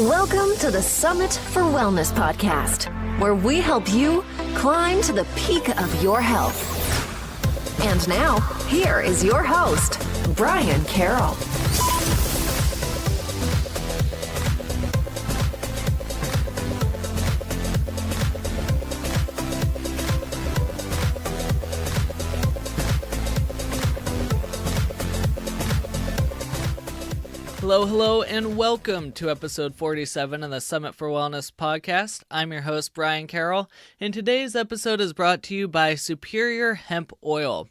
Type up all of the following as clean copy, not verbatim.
Welcome to the Summit for Wellness podcast, where we help you climb to the peak of your health. And now, here is your host, Brian Carroll. Hello, and welcome to episode 47 of the Summit for Wellness podcast. I'm your host, Brian Carroll, and today's episode is brought to you by Superior Hemp Oil,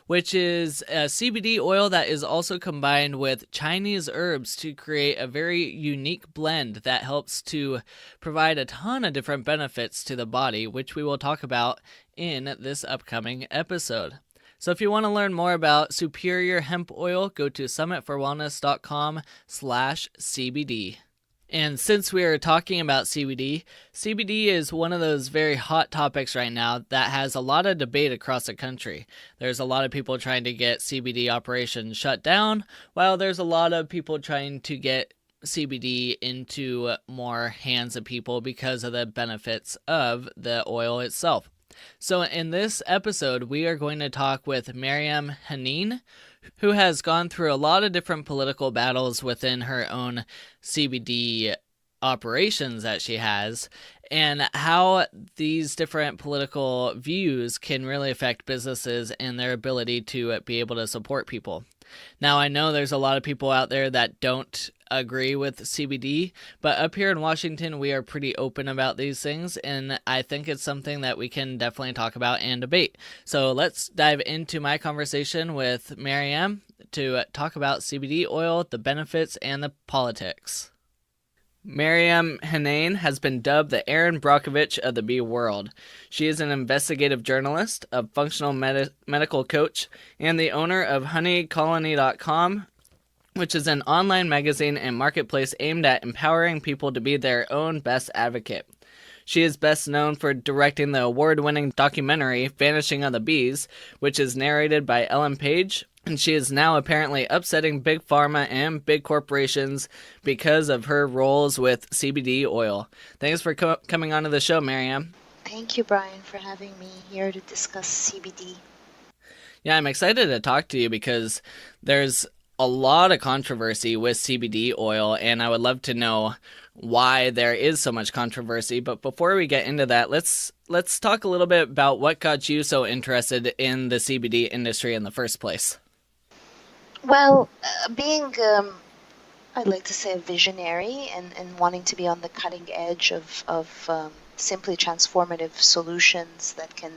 which is a CBD oil that is also combined with Chinese herbs to create a very unique blend that helps to provide a ton of different benefits to the body, which we will talk about in this upcoming episode. So if you want to learn more about Superior Hemp Oil, go to summitforwellness.com/CBD. And since we are talking about CBD, CBD is one of those very hot topics right now that has a lot of debate across the country. There's a lot of people trying to get CBD operations shut down, while there's a lot of people trying to get CBD into more hands of people because of the benefits of the oil itself. So in this episode, we are going to talk with Maryam Henein, who has gone through a lot of different political battles within her own CBD operations that she has, and how these different political views can really affect businesses and their ability to be able to support people. Now, I know there's a lot of people out there that don't agree with CBD, but up here in Washington, we are pretty open about these things, and I think it's something that we can definitely talk about and debate. So let's dive into my conversation with Maryam to talk about CBD oil, the benefits, and the politics. Maryam Henein has been dubbed the Erin Brockovich of the bee world. She is an investigative journalist, a functional medical coach, and the owner of honeycolony.com, which is an online magazine and marketplace aimed at empowering people to be their own best advocate. She is best known for directing the award-winning documentary Vanishing of the Bees, which is narrated by Ellen Page, and she is now apparently upsetting big pharma and big corporations because of her roles with CBD oil. Thanks for coming onto the show, Maryam. Thank you, Brian, for having me here to discuss CBD. Yeah, I'm excited to talk to you because there's a lot of controversy with CBD oil, and I would love to know why there is so much controversy. But before we get into that, let's talk a little bit about what got you so interested in the CBD industry in the first place. Well, being, I'd like to say, a visionary and wanting to be on the cutting edge of simply transformative solutions that can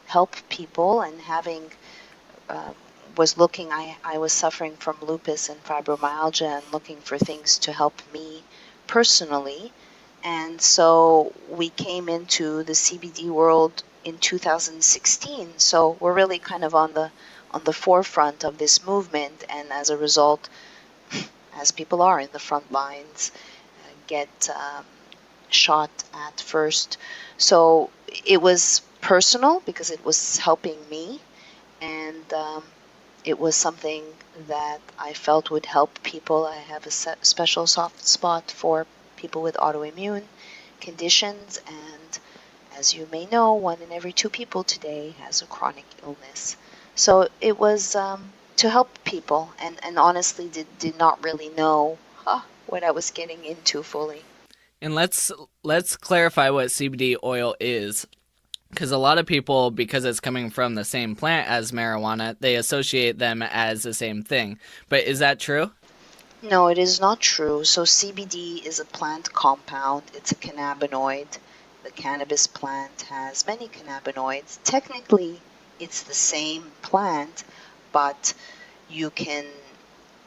help people, and having I was suffering from lupus and fibromyalgia and looking for things to help me personally. And so we came into the CBD world in 2016. So we're really kind of on the forefront of this movement, and as a result, as people are in the front lines, get shot at first. So it was personal because it was helping me, and it was something that I felt would help people. I have a special soft spot for people with autoimmune conditions, and as you may know, 1 in every 2 people today has a chronic illness. So it was to help people, and honestly did not really know what I was getting into fully. And let's clarify what CBD oil is, because a lot of people, because it's coming from the same plant as marijuana, they associate them as the same thing. But is that true? No, it is not true. So CBD is a plant compound. It's a cannabinoid. The cannabis plant has many cannabinoids. Technically, it's the same plant, but you can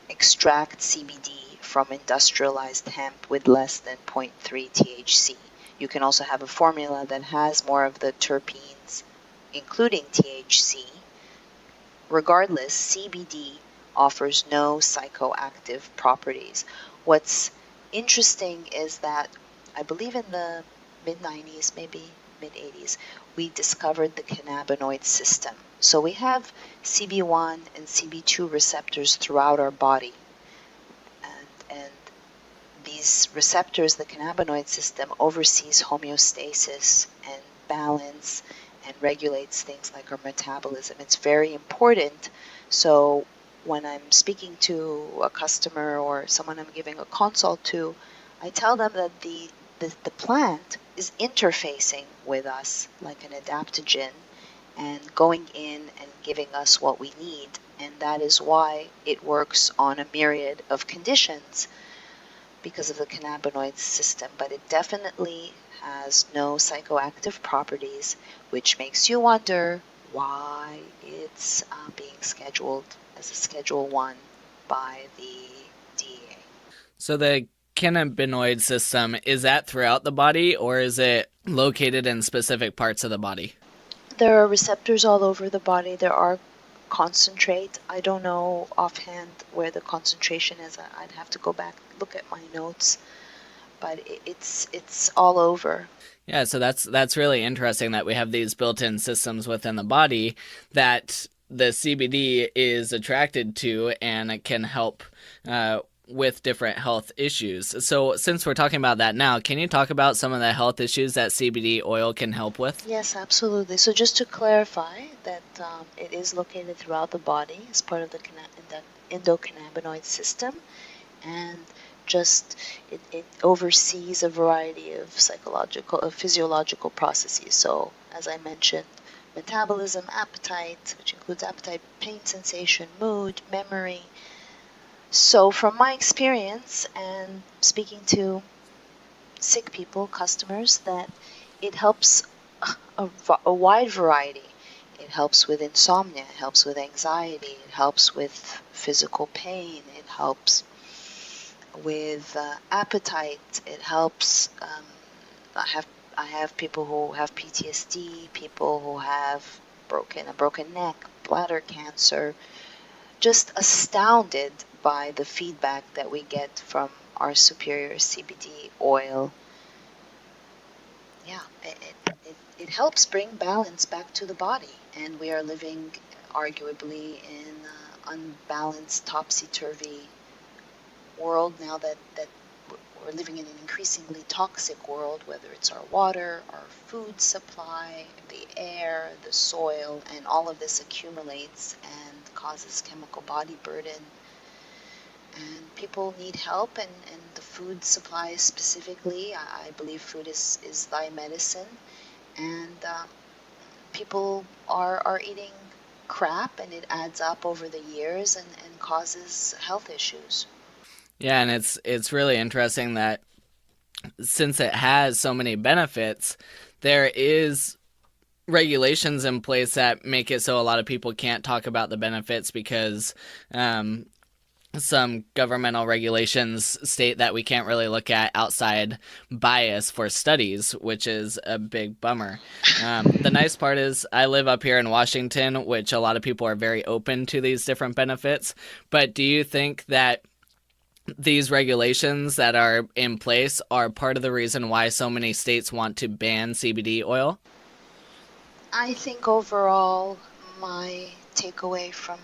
extract CBD from industrialized hemp with less than 0.3 THC. You can also have a formula that has more of the terpenes, including THC. Regardless, CBD offers no psychoactive properties. What's interesting is that I believe in the mid-90s, maybe mid-80s, we discovered the cannabinoid system. So we have CB1 and CB2 receptors throughout our body. And these receptors, the cannabinoid system, oversees homeostasis and balance and regulates things like our metabolism. It's very important. So when I'm speaking to a customer or someone I'm giving a consult to, I tell them that the plant is interfacing with us like an adaptogen and going in and giving us what we need. And that is why it works on a myriad of conditions because of the cannabinoid system. But it definitely has no psychoactive properties, which makes you wonder why it's being scheduled as a Schedule 1 by the DEA. So the cannabinoid system, is that throughout the body or is it located in specific parts of the body? There are receptors all over the body. There are concentrate. I don't know offhand where the concentration is. I'd have to go back, look at my notes, but it's all over. Yeah, so that's really interesting that we have these built-in systems within the body that the CBD is attracted to, and it can help with different health issues. So since we're talking about that now, can you talk about some of the health issues that CBD oil can help with? Yes, absolutely. So just to clarify that it is located throughout the body as part of the endocannabinoid system, and just it oversees a variety of physiological processes. So as I mentioned, metabolism, appetite, which includes appetite, pain sensation, mood, memory. So from my experience and speaking to sick people, customers, that it helps a wide variety. It helps with insomnia, it helps with anxiety, it helps with physical pain, it helps with appetite, it helps, I have people who have PTSD, people who have a broken neck, bladder cancer, just astounded by the feedback that we get from our Superior CBD oil. Yeah, it helps bring balance back to the body, and we are living arguably in an unbalanced, topsy-turvy world now that we're living in an increasingly toxic world, whether it's our water, our food supply, the air, the soil, and all of this accumulates and causes chemical body burden. And people need help, and the food supply specifically, I believe food is thy medicine, and people are eating crap, and it adds up over the years and causes health issues. Yeah, and it's really interesting that since it has so many benefits, there is regulations in place that make it so a lot of people can't talk about the benefits because some governmental regulations state that we can't really look at outside bias for studies, which is a big bummer. The nice part is I live up here in Washington, which a lot of people are very open to these different benefits. But do you think that these regulations that are in place are part of the reason why so many states want to ban CBD oil? I think overall, my takeaway from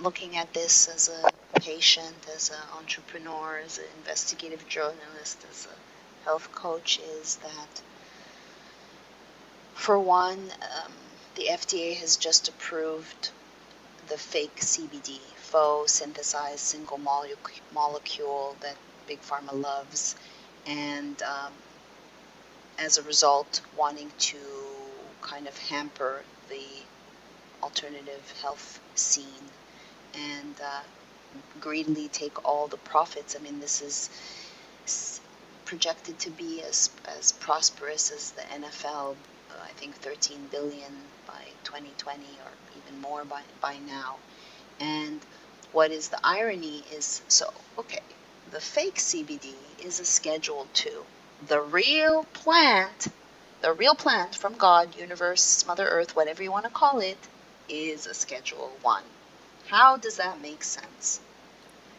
looking at this as a patient, as an entrepreneur, as an investigative journalist, as a health coach is that, for one, the FDA has just approved the fake CBD, faux synthesized single molecule that Big Pharma loves, and as a result wanting to kind of hamper the alternative health scene and greedily take all the profits. I mean, this is projected to be as prosperous as the NFL, I think 13 billion by 2020 or even more by now. And what is the irony is, the fake CBD is a Schedule 2. The real plant from God, universe, Mother Earth, whatever you want to call it, is a Schedule 1. How does that make sense?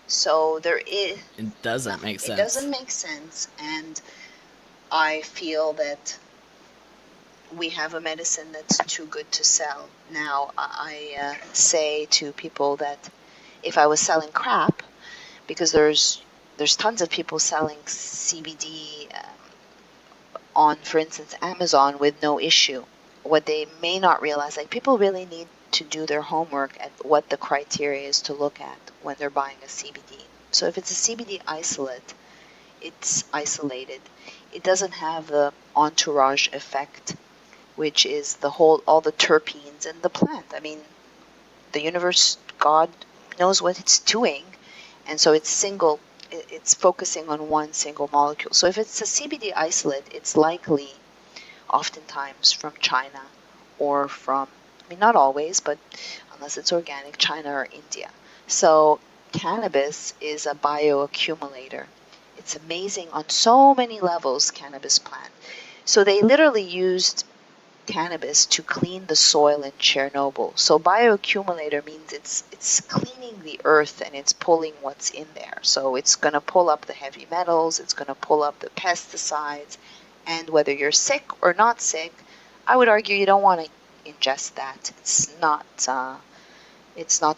So it doesn't make sense. It doesn't make sense, and I feel that we have a medicine that's too good to sell. Now, I say to people that if I was selling crap, because there's there's tons of people selling CBD on, for instance, Amazon with no issue. What they may not realize, like people really need to do their homework at what the criteria is to look at when they're buying a CBD. So if it's a CBD isolate, it's isolated. It doesn't have the entourage effect, which is all the terpenes in the plant. I mean, the universe, God knows what it's doing, and so it's focusing on one single molecule. So if it's a CBD isolate, it's likely oftentimes from China or from, I mean, not always, but unless it's organic, China or India. So cannabis is a bioaccumulator. It's amazing on so many levels, cannabis plant. So they literally used cannabis to clean the soil in Chernobyl. So bioaccumulator means it's cleaning the earth and it's pulling what's in there. So it's going to pull up the heavy metals, it's going to pull up the pesticides, and whether you're sick or not sick, I would argue you don't want to ingest that. It's not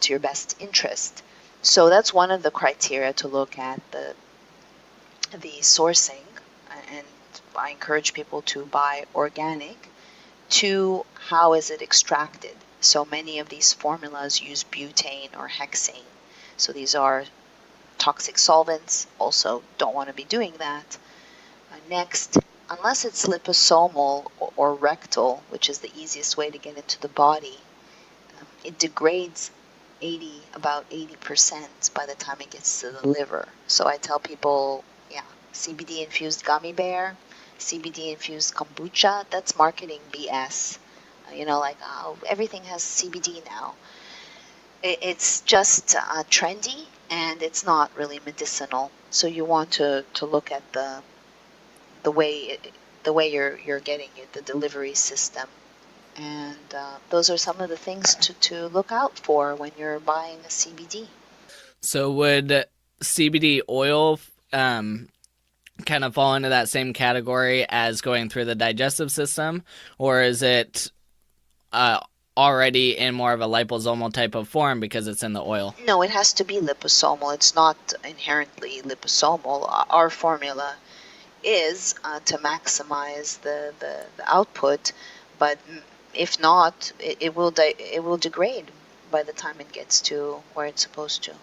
to your best interest. So that's one of the criteria to look at, the sourcing, and I encourage people to buy organic. To how is it extracted? So many of these formulas use butane or hexane. So these are toxic solvents. Also, don't want to be doing that. Next, unless it's liposomal or rectal, which is the easiest way to get into the body, it degrades about 80% by the time it gets to the liver. So I tell people, CBD infused gummy bear, CBD infused kombucha, that's marketing BS. Everything has CBD now. It's just trendy, and it's not really medicinal. So you want to look at the way you're getting it, the delivery system. And those are some of the things to look out for when you're buying a CBD. So would CBD oil kind of fall into that same category as going through the digestive system, or is it already in more of a liposomal type of form because it's in the oil? No, it has to be liposomal. It's not inherently liposomal. Our formula is to maximize the output, but if not, it will degrade by the time it gets to where it's supposed to.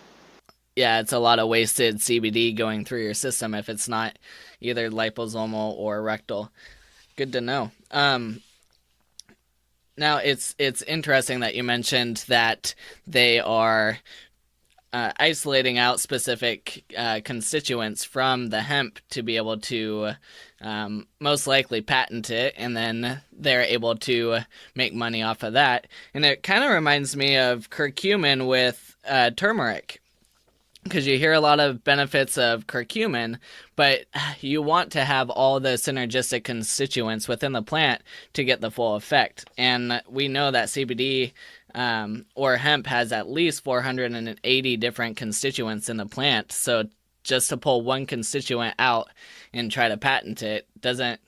Yeah, it's a lot of wasted CBD going through your system if it's not either liposomal or rectal. Good to know. Now, it's interesting that you mentioned that they are isolating out specific constituents from the hemp to be able to most likely patent it, and then they're able to make money off of that. And it kind of reminds me of curcumin with turmeric, because you hear a lot of benefits of curcumin, but you want to have all the synergistic constituents within the plant to get the full effect. And we know that CBD or hemp has at least 480 different constituents in the plant. So just to pull one constituent out and try to patent it doesn't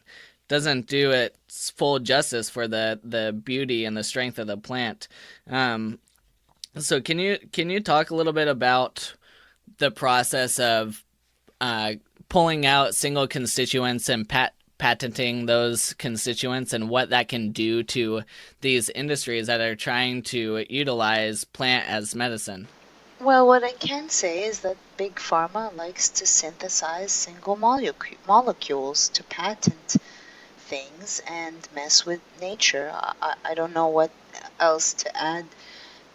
do it full justice for the beauty and the strength of the plant. So can you talk a little bit about the process of pulling out single constituents and patenting those constituents, and what that can do to these industries that are trying to utilize plant as medicine? Well, what I can say is that Big Pharma likes to synthesize single molecules to patent things and mess with nature. I don't know what else to add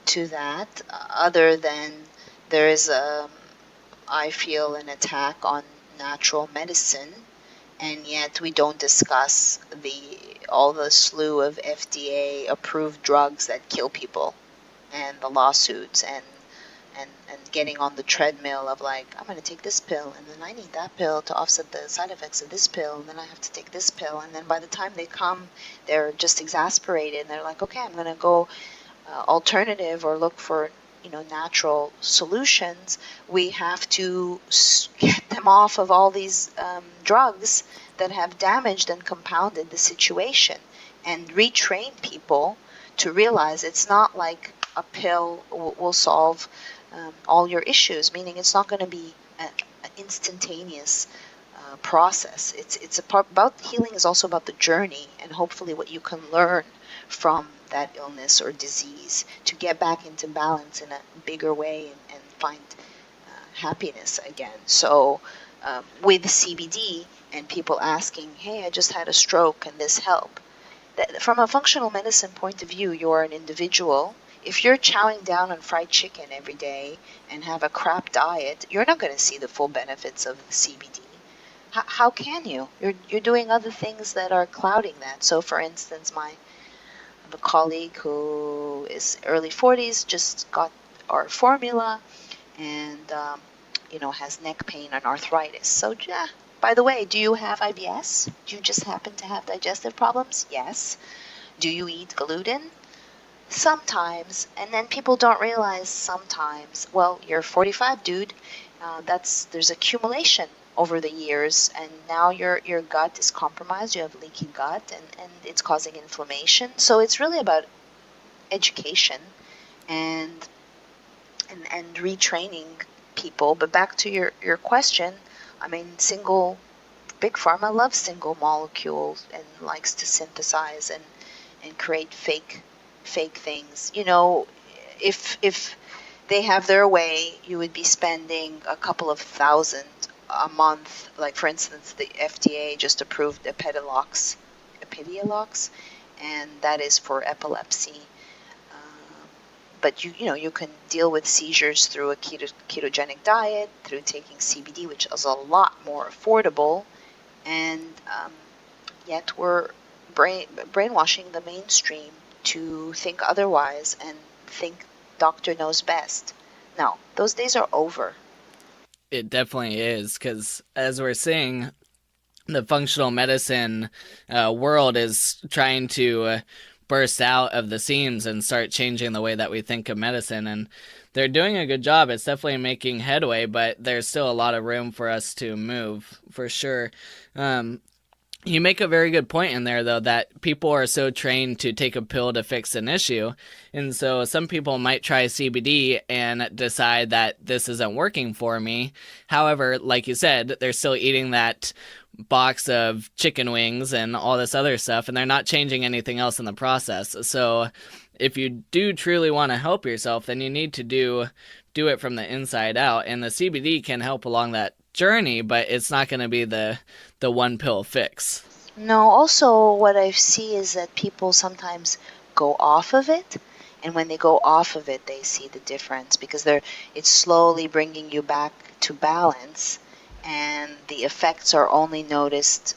to that, other than there is I feel an attack on natural medicine, and yet we don't discuss all the slew of FDA approved drugs that kill people, and the lawsuits, and getting on the treadmill of like, I'm going to take this pill, and then I need that pill to offset the side effects of this pill, and then I have to take this pill, and then by the time they come, they're just exasperated, and they're like, okay, I'm going to go alternative or look for natural solutions. We have to get them off of all these drugs that have damaged and compounded the situation, and retrain people to realize it's not like a pill will solve all your issues, meaning it's not going to be instantaneous process. It's a part about healing is also about the journey, and hopefully what you can learn from that illness or disease to get back into balance in a bigger way and find happiness again. So with CBD and people asking, hey, I just had a stroke, can this help? From a functional medicine point of view, you're an individual. If you're chowing down on fried chicken every day and have a crap diet, you're not going to see the full benefits of the CBD. How can you? You're doing other things that are clouding that. So, for instance, I have a colleague who is early 40s, just got our formula, and has neck pain and arthritis. So, yeah. By the way, do you have IBS? Do you just happen to have digestive problems? Yes. Do you eat gluten? Sometimes. And then people don't realize sometimes, well, you're 45, dude. There's accumulation over the years, and now your gut is compromised. You have leaky gut, and it's causing inflammation. So it's really about education and retraining people. But back to your question, I mean, Big Pharma loves single molecules and likes to synthesize and create fake things. If they have their way, you would be spending a couple of thousand a month. Like, for instance, the FDA just approved Epidiolex, and that is for epilepsy. But you can deal with seizures through a ketogenic diet, through taking CBD, which is a lot more affordable, and yet we're brainwashing the mainstream to think otherwise and think doctor knows best. No, those days are over. It definitely is, because as we're seeing, the functional medicine world is trying to burst out of the seams and start changing the way that we think of medicine, and they're doing a good job. It's definitely making headway, but there's still a lot of room for us to move, for sure. You make a very good point in there, though, that people are so trained to take a pill to fix an issue. And so some people might try CBD and decide that this isn't working for me. However, like you said, they're still eating that box of chicken wings and all this other stuff, and they're not changing anything else in the process. So if you do truly want to help yourself, then you need to do it from the inside out. And the CBD can help along that journey, but it's not going to be the one pill fix. No, also what I see is that people sometimes go off of it, and when they go off of it, they see the difference because it's slowly bringing you back to balance, and the effects are only noticed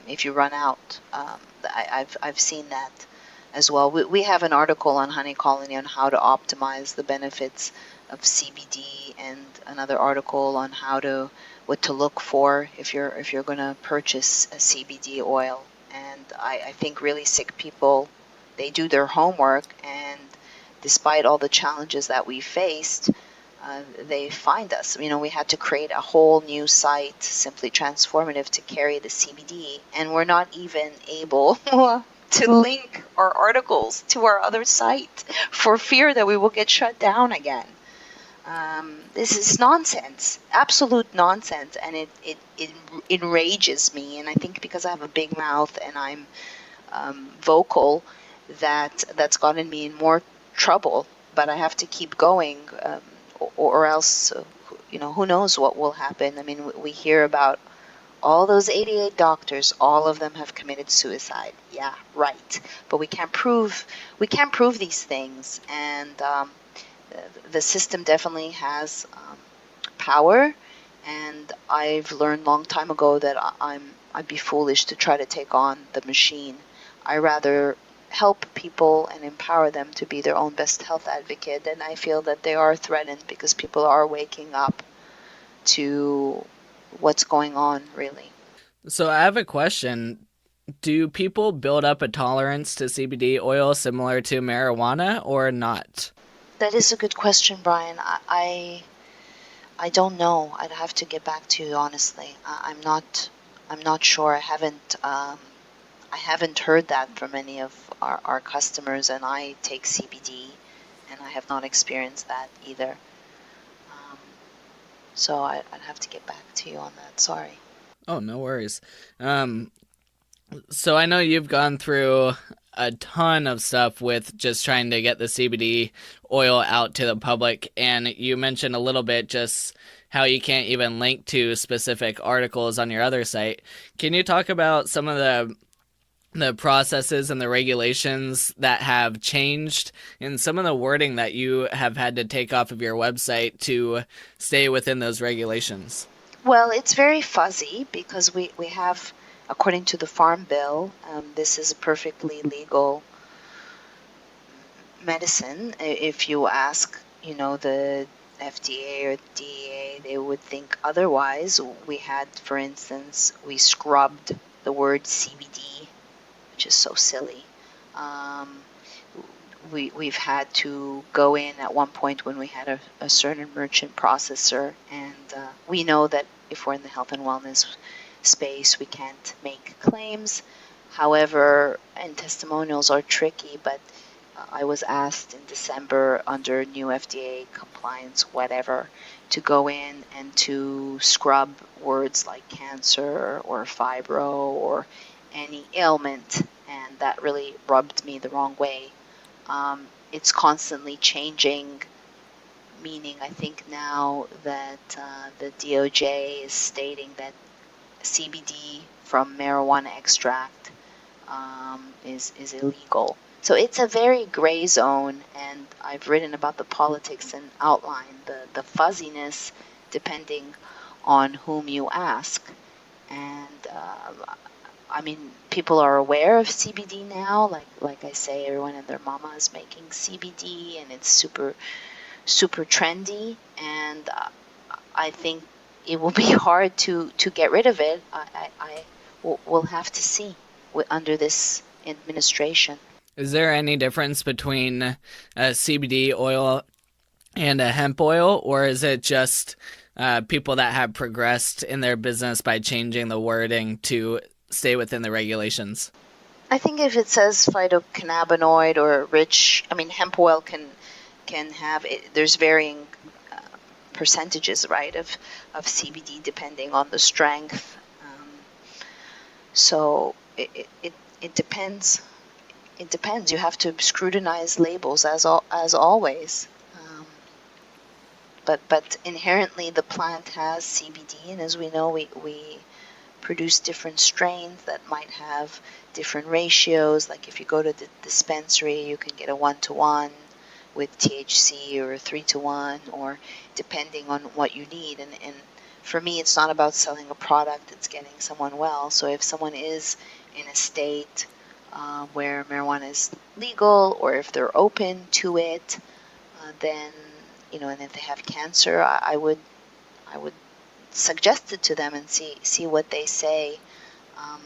if you run out. I've seen that as well. We have an article on Honey Colony on how to optimize the benefits of CBD, and another article on what to look for if you're going to purchase a CBD oil. And I think really sick people, they do their homework, and despite all the challenges that we faced, they find us. We had to create a whole new site, Simply Transformative, to carry the CBD, and we're not even able to link our articles to our other site for fear that we will get shut down again. This is nonsense, absolute nonsense, and it enrages me. And I think because I have a big mouth and I'm vocal, that's gotten me in more trouble. But I have to keep going, or else, who knows what will happen. I mean, we hear about all those 88 doctors, all of them have committed suicide. Yeah, right. But we can't prove these things, and the system definitely has power. And I've learned long time ago that I'd be foolish to try to take on the machine. I rather help people and empower them to be their own best health advocate. And I feel that they are threatened because people are waking up to what's going on, really. So I have a question. Do people build up a tolerance to CBD oil similar to marijuana or not? That is a good question, Brian. I don't know. I'd have to get back to you, honestly. I'm not sure. I haven't heard that from any of our customers, and I take CBD, and I have not experienced that either. So I'd have to get back to you on that. Sorry. Oh, no worries. So I know you've gone through a ton of stuff with just trying to get the CBD oil out to the public, and you mentioned a little bit just how you can't even link to specific articles on your other site. Can you talk about some of the processes and the regulations that have changed and some of the wording that you have had to take off of your website to stay within those regulations? Well, it's very fuzzy because we have, according to the Farm Bill, this is a perfectly legal medicine. If you ask, the FDA or DEA, they would think otherwise. We had, for instance, we scrubbed the word CBD, which is so silly. We've had to go in at one point when we had a certain merchant processor, and we know that if we're in the health and wellness space, we can't make claims. However, and testimonials are tricky, but I was asked in December under new FDA compliance, whatever, to go in and to scrub words like cancer or fibro or any ailment, and that really rubbed me the wrong way. It's constantly changing, meaning I think now that the DOJ is stating that CBD from marijuana extract is illegal. So it's a very gray zone, and I've written about the politics and outlined the fuzziness depending on whom you ask. And I mean, people are aware of CBD now. Like I say, everyone and their mama is making CBD, and it's super, super trendy. And I think it will be hard to get rid of it. We'll have to see under this administration. Is there any difference between a CBD oil and a hemp oil, or is it just people that have progressed in their business by changing the wording to stay within the regulations? I think if it says phytocannabinoid or rich, I mean, hemp oil can have it. There's varying percentages, right, of CBD depending on the strength. So it depends. It depends. You have to scrutinize labels as always. But inherently the plant has CBD, and as we know, we produce different strains that might have different ratios. Like if you go to the dispensary, you can get a 1-to-1 with THC or a 3-to-1, or depending on what you need. And for me, it's not about selling a product, it's getting someone well. So if someone is in a state where marijuana is legal, or if they're open to it, then, and if they have cancer, I would suggest it to them and see what they say.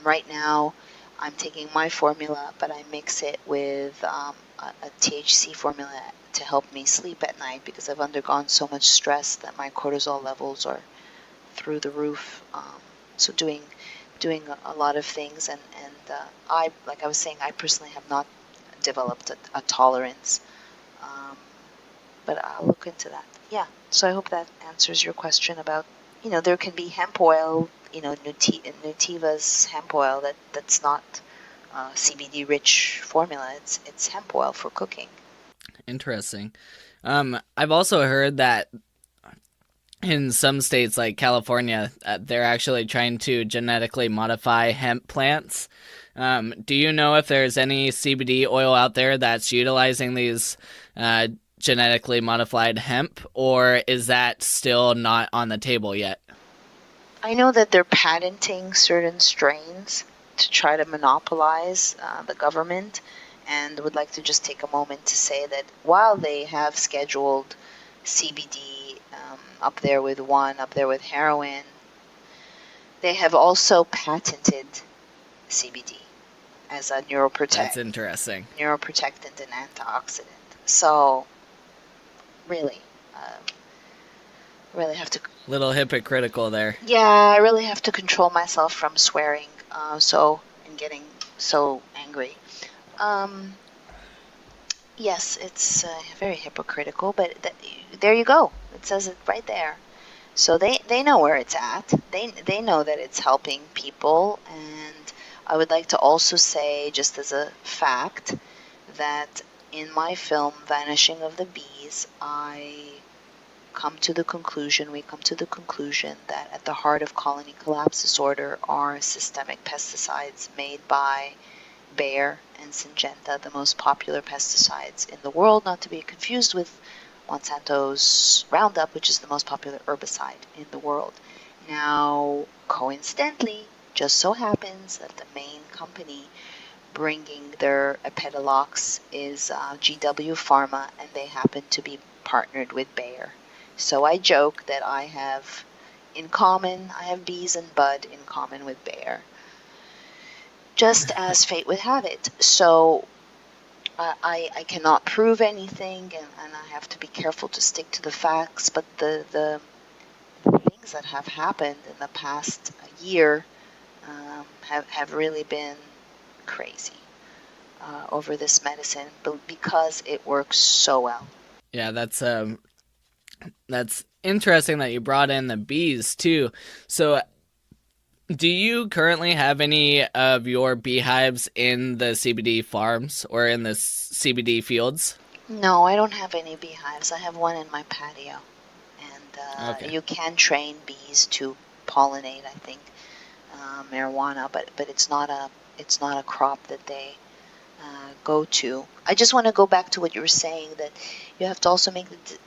Right now, I'm taking my formula, but I mix it with a THC formula to help me sleep at night, because I've undergone so much stress that my cortisol levels are through the roof. So doing a lot of things, and I, like I was saying, I personally have not developed a tolerance, but I'll look into that. Yeah, so I hope that answers your question about, there can be hemp oil, Nutiva's hemp oil that's not CBD rich formula. It's hemp oil for cooking. Interesting. I've also heard that in some states like California, they're actually trying to genetically modify hemp plants. Do you know if there's any CBD oil out there that's utilizing these genetically modified hemp, or is that still not on the table yet? I know that they're patenting certain strains to try to monopolize the government, and would like to just take a moment to say that while they have scheduled CBD up there with heroin, they have also patented CBD as a neuroprotectant. That's interesting. Neuroprotectant and antioxidant. So, really have to... Little hypocritical there. Yeah, I really have to control myself from swearing and getting so angry. Yes, it's very hypocritical, but there you go. It says it right there. So they know where it's at. They know that it's helping people. And I would like to also say, just as a fact, that in my film Vanishing of the Bees, we come to the conclusion that at the heart of colony collapse disorder are systemic pesticides made by Bayer and Syngenta, the most popular pesticides in the world, not to be confused with Monsanto's Roundup, which is the most popular herbicide in the world. Now, coincidentally, just so happens that the main company bringing their Epidiolex is GW Pharma, and they happen to be partnered with Bayer. So I joke that I have bees and bud in common with Bayer, just as fate would have it. So I cannot prove anything, and I have to be careful to stick to the facts, but the things that have happened in the past year have really been crazy over this medicine, because it works so well. Yeah, that's interesting that you brought in the bees too. So do you currently have any of your beehives in the CBD farms or in the CBD fields? No, I don't have any beehives. I have one in my patio, and Okay. you can train bees to pollinate, I think, marijuana, but it's not a crop that they go to. I just want to go back to what you were saying, that you have to also make the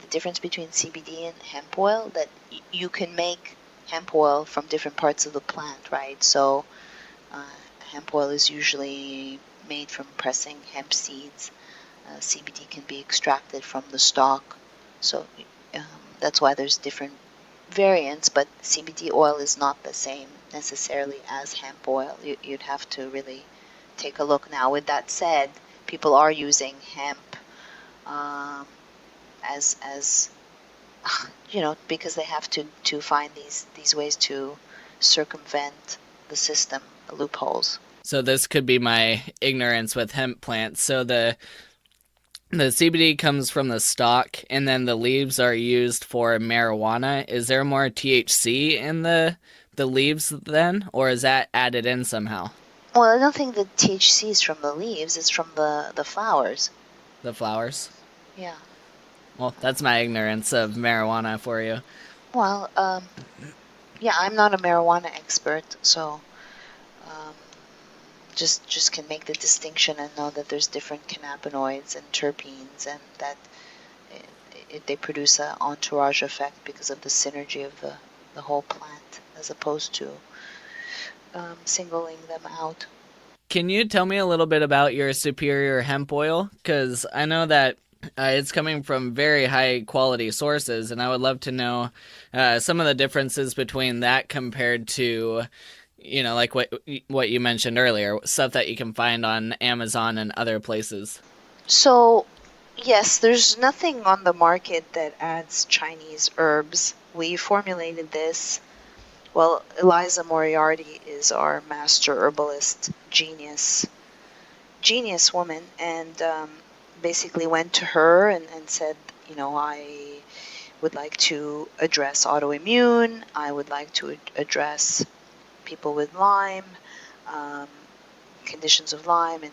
difference between CBD and hemp oil, that you can make hemp oil from different parts of the plant, right? So hemp oil is usually made from pressing hemp seeds. CBD can be extracted from the stalk. So that's why there's different variants, but CBD oil is not the same necessarily as hemp oil. You'd have to really take a look. Now, with that said, people are using hemp as because they have to find these ways to circumvent the system, the loopholes. So this could be my ignorance with hemp plants. So the CBD comes from the stalk, and then the leaves are used for marijuana. Is there more THC in the leaves then, or is that added in somehow? Well, I don't think the THC is from the leaves. It's from the flowers. The flowers? Yeah. Well, that's my ignorance of marijuana for you. Well, yeah, I'm not a marijuana expert, so just can make the distinction and know that there's different cannabinoids and terpenes, and that they produce an entourage effect because of the synergy of the whole plant, as opposed to singling them out. Can you tell me a little bit about your Superior Hemp Oil? Because I know that it's coming from very high quality sources, and I would love to know some of the differences between that compared to, like what you mentioned earlier, stuff that you can find on Amazon and other places. So, yes, there's nothing on the market that adds Chinese herbs. We formulated this. Well, Eliza Moriarty is our master herbalist, genius woman, and basically went to her and said, I would like to address autoimmune, I would like to address people with Lyme, conditions of Lyme, and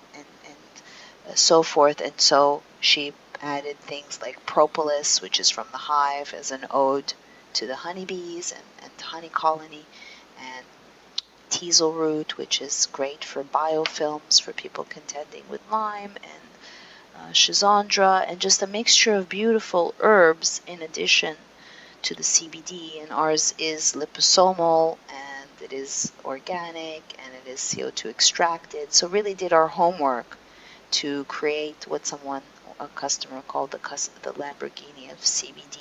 so forth. And so she added things like propolis, which is from the hive, as an ode to the honeybees and honey colony, and teasel root, which is great for biofilms for people contending with Lyme, and schizandra, and just a mixture of beautiful herbs in addition to the CBD. And ours is liposomal, and it is organic, and it is CO2 extracted. So really did our homework to create what a customer called the Lamborghini of CBD.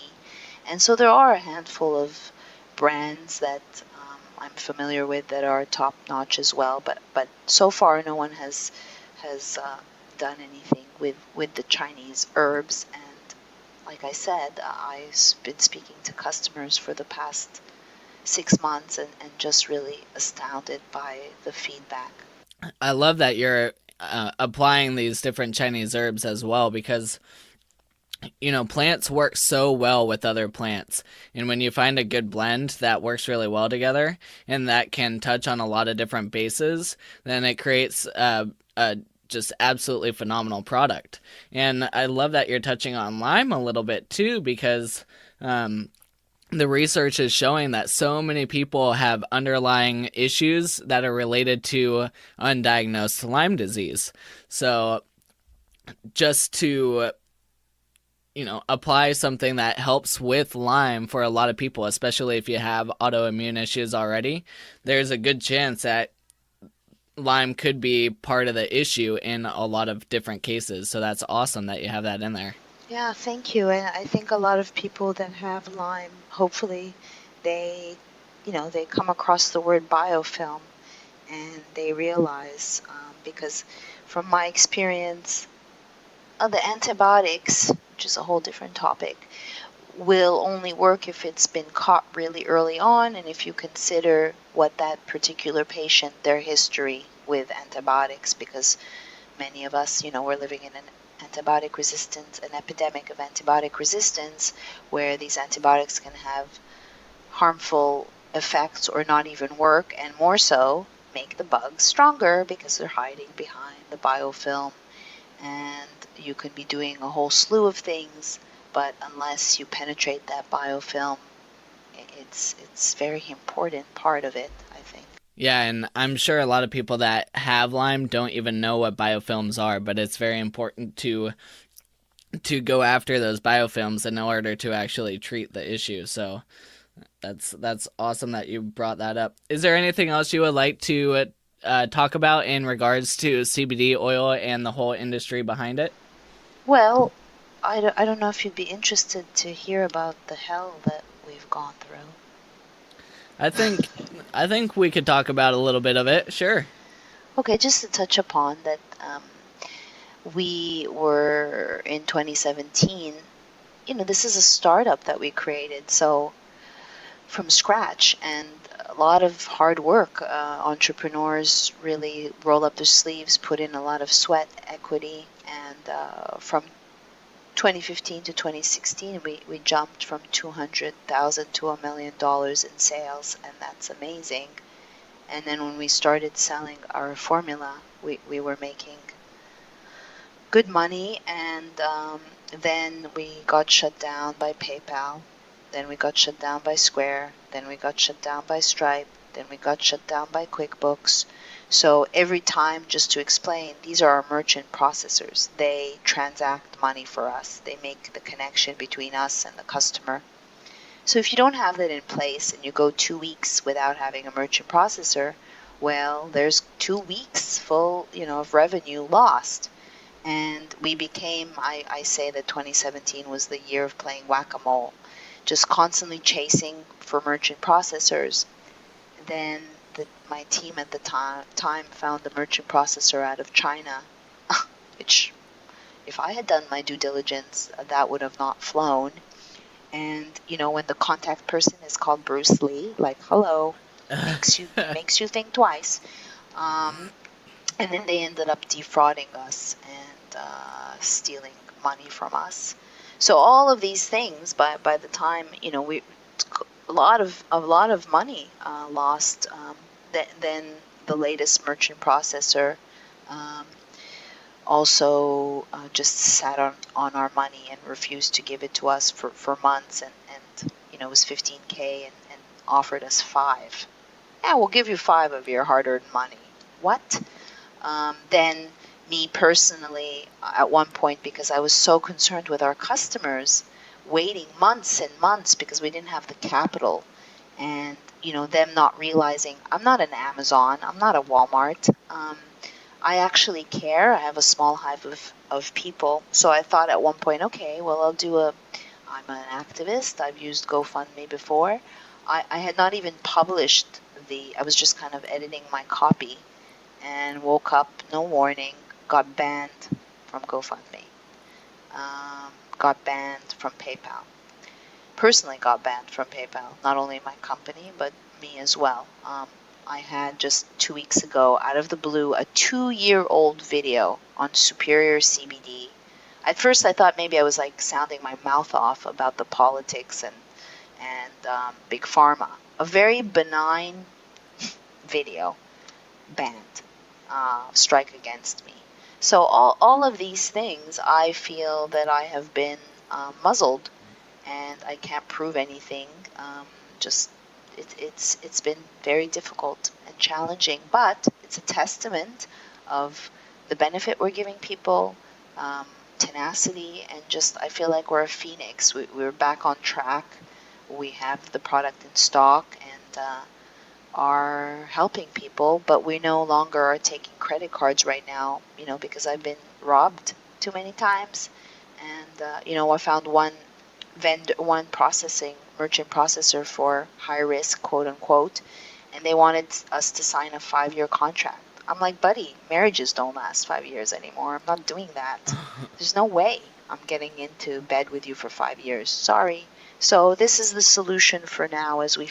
And so there are a handful of brands that I'm familiar with that are top notch as well, but so far no one has done anything with the Chinese herbs. And like I said, I've been speaking to customers for the past 6 months and just really astounded by the feedback. I love that you're applying these different Chinese herbs as well, because plants work so well with other plants. And when you find a good blend that works really well together and that can touch on a lot of different bases, then it creates a just absolutely phenomenal product. And I love that you're touching on Lyme a little bit too, because the research is showing that so many people have underlying issues that are related to undiagnosed Lyme disease. So just to apply something that helps with Lyme for a lot of people, especially if you have autoimmune issues already, there's a good chance that Lyme could be part of the issue in a lot of different cases. So that's awesome that you have that in there. Yeah, thank you. And I think a lot of people that have Lyme, hopefully they, they come across the word biofilm and they realize, because from my experience, the antibiotics, which is a whole different topic, will only work if it's been caught really early on, and if you consider what that particular patient, their history with antibiotics, because many of us, we're living in an epidemic of antibiotic resistance, where these antibiotics can have harmful effects or not even work, and more so, make the bugs stronger because they're hiding behind the biofilm. And you could be doing a whole slew of things, but unless you penetrate that biofilm, it's very important part of it, I think. Yeah, and I'm sure a lot of people that have Lyme don't even know what biofilms are, but it's very important to go after those biofilms in order to actually treat the issue. So that's awesome that you brought that up. Is there anything else you would like to talk about in regards to CBD oil and the whole industry behind it? Well, I don't know if you'd be interested to hear about the hell that we've gone through. I think we could talk about a little bit of it, sure. Okay, just to touch upon that, we were in 2017, this is a startup that we created, so from scratch, and a lot of hard work. Entrepreneurs really roll up their sleeves, put in a lot of sweat equity, and from 2015 to 2016, we jumped from $200,000 to $1 million in sales, and that's amazing. And then when we started selling our formula, we were making good money, and then we got shut down by PayPal, then we got shut down by Square, then we got shut down by Stripe, then we got shut down by QuickBooks. So every time, just to explain, these are our merchant processors. They transact money for us. They make the connection between us and the customer. So if you don't have that in place and you go 2 weeks without having a merchant processor, well, there's 2 weeks full, of revenue lost. And we became, I say that 2017 was the year of playing whack-a-mole, just constantly chasing for merchant processors. Then my team at the time found the merchant processor out of China, which, if I had done my due diligence, that would have not flown. And, when the contact person is called Bruce Lee, like, hello, makes you think twice. And then they ended up defrauding us and stealing money from us. So all of these things, by the time, we a lot of money lost. Then the latest merchant processor also just sat on our money and refused to give it to us for months, and it was $15K and offered us $5. Yeah, we'll give you $5 of your hard-earned money. What? Then me personally, at one point, because I was so concerned with our customers, waiting months and months because we didn't have the capital, and them not realizing I'm not an Amazon, I'm not a Walmart. I actually care. I have a small hive of people. So I thought at one point, okay, well, I'm an activist. I've used GoFundMe before. I had not even published I was just kind of editing my copy, and woke up, no warning, got banned from GoFundMe, got banned from PayPal. Personally got banned from PayPal, not only my company, but me as well. I had just 2 weeks ago, out of the blue, a 2-year-old video on Superior CBD At first I thought maybe I was like sounding my mouth off about the politics and big pharma. A very benign video banned, strike against me. So all of these things, I feel that I have been muzzled, and I can't prove anything. Just it's been very difficult and challenging, but it's a testament of the benefit we're giving people, tenacity, and just I feel like we're a phoenix. We're back on track. We have the product in stock and are helping people, but we no longer are taking credit cards right now, because I've been robbed too many times. And I found one merchant processor for high risk, quote unquote, and they wanted us to sign a 5-year contract. I'm like, buddy, marriages don't last 5 years anymore. I'm not doing that. There's no way I'm getting into bed with you for 5 years. Sorry. So this is the solution for now, as we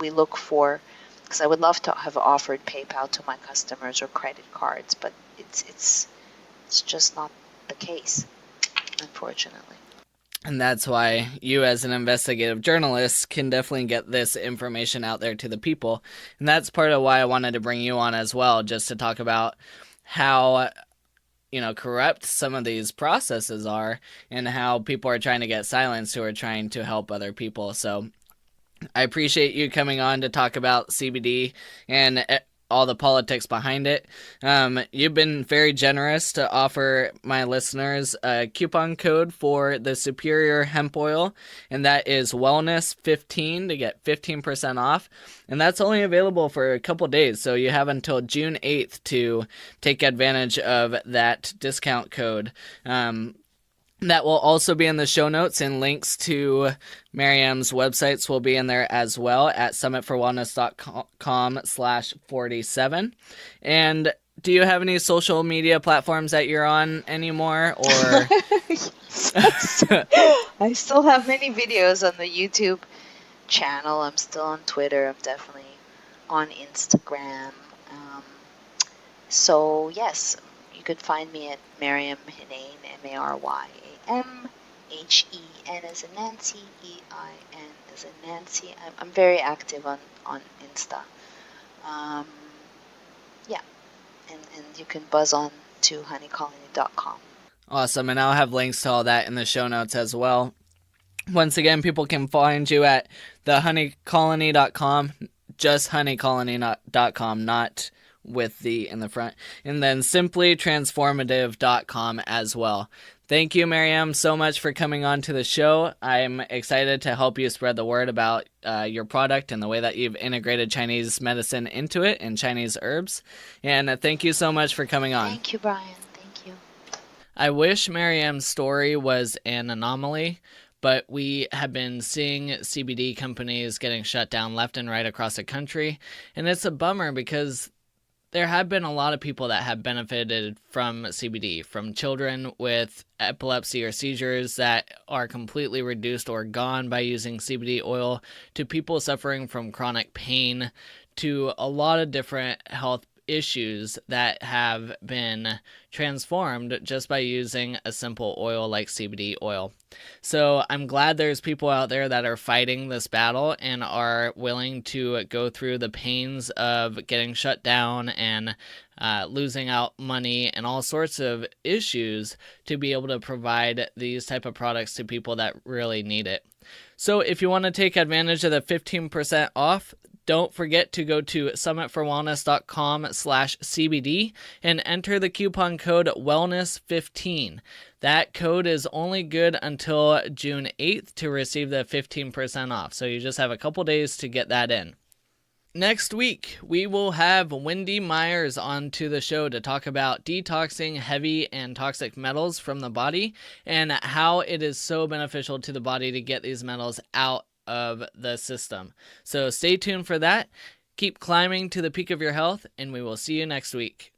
look for, because I would love to have offered PayPal to my customers or credit cards, but it's just not the case, unfortunately. And that's why you, as an investigative journalist, can definitely get this information out there to the people. And that's part of why I wanted to bring you on as well, just to talk about how, corrupt some of these processes are and how people are trying to get silenced who are trying to help other people. So I appreciate you coming on to talk about CBD and all the politics behind it. You've been very generous to offer my listeners a coupon code for the Superior Hemp Oil, and that is Wellness15 to get 15% off. And that's only available for a couple days, so you have until June 8th to take advantage of that discount code. That will also be in the show notes, and links to Maryam's websites will be in there as well at summitforwellness.com/47. And do you have any social media platforms that you're on anymore? Or I still have many videos on the YouTube channel. I'm still on Twitter. I'm definitely on Instagram. So yes, you could find me at Maryam Henein, Maryam Hen as in Nancy, EIN as in Nancy. I'm very active on Insta. Yeah, and you can buzz on to honeycolony.com. Awesome, and I'll have links to all that in the show notes as well. Once again, people can find you at thehoneycolony.com, just honeycolony.com, not with the in the front, and then simplytransformative.com as well. Thank you, Maryam, so much for coming on to the show. I'm excited to help you spread the word about your product and the way that you've integrated Chinese medicine into it and Chinese herbs. And thank you so much for coming on. Thank you, Brian. Thank you. I wish Maryam's story was an anomaly, but we have been seeing CBD companies getting shut down left and right across the country. And it's a bummer because there have been a lot of people that have benefited from CBD, from children with epilepsy or seizures that are completely reduced or gone by using CBD oil, to people suffering from chronic pain, to a lot of different health issues that have been transformed just by using a simple oil like CBD oil. So I'm glad there's people out there that are fighting this battle and are willing to go through the pains of getting shut down and losing out money and all sorts of issues to be able to provide these type of products to people that really need it. So if you want to take advantage of the 15% off, don't forget to go to summitforwellness.com/CBD and enter the coupon code Wellness15. That code is only good until June 8th to receive the 15% off. So you just have a couple days to get that in. Next week, we will have Wendy Myers onto the show to talk about detoxing heavy and toxic metals from the body and how it is so beneficial to the body to get these metals out of the system. So stay tuned for that. Keep climbing to the peak of your health, and we will see you next week.